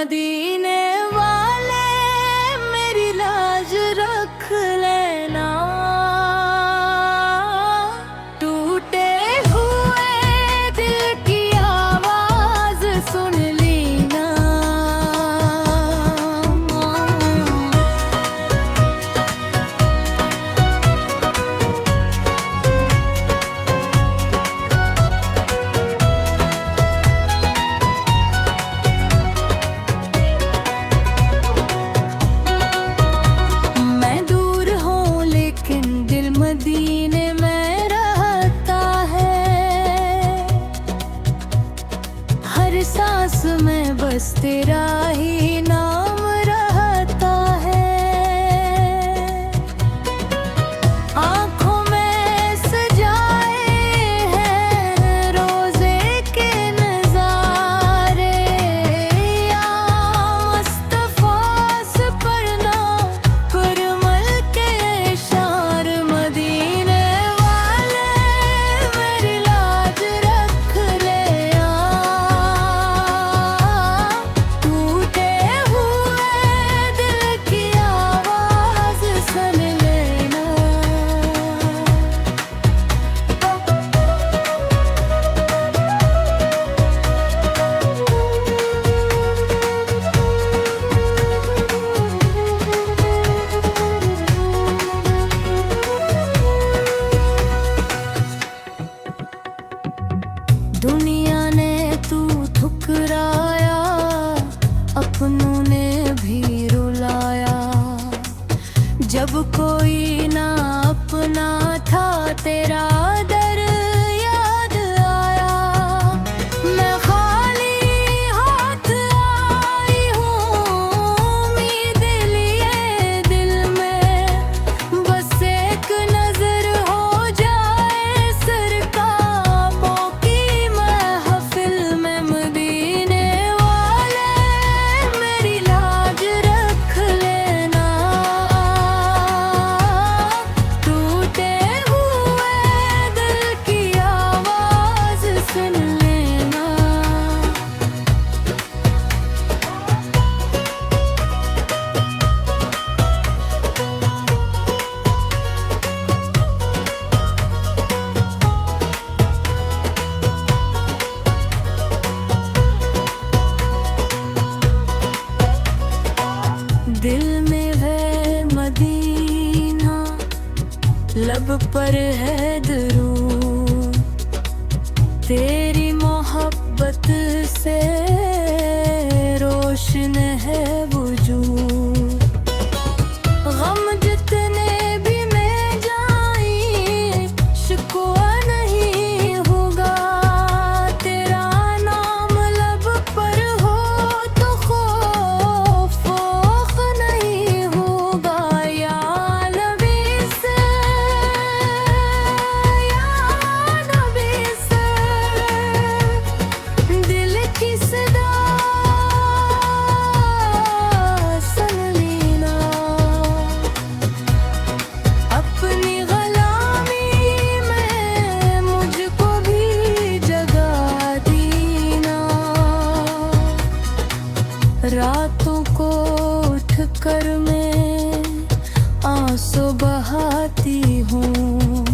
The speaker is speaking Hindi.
मदीने वाले मेरी लाज रख लेना, टूटे हुए दिल की आवाज सुन लेना। मदीने में रहता है, हर सांस में बस तेरा ही नाम रहता है। आँखों में सजाए हैं रोज़े के नज़ारे, या मुस्तफ़ा से पढ़ना कुरमल के इशार। मदीने वाले मेरी लाज रख लेना, टूटे हुए दिल की आवाज़ सुन लेना। दुनिया ने तू ठुकराया, अपनों ने भी रुलाया, जब कोई ना अपना था तेरा दर याद आया। मैं खाली हाथ आई हूँ, उम्मीद लिए दिल में, बस एक नजर हो जाए सरकारों की महफिल में। मदीने वाले मेरी लाज रख लेना, टूटे हुए दिल की आवाज सुन लेना। दिल में है मदीना, लब पर है दरूद, तेरी मोहब्बत से रोशन है वजूद। गम जितने भी में जाई, शिकवा नहीं होगा, तेरा नाम लब पर हो तो खौफ नहीं होगा। या नबी से, या नबी से, दिल की सदा सुन लेना, अपनी ग़ुलामी में मुझको भी जगा देना। रातों को उठ कर मैं आंसू बहाती हूँ,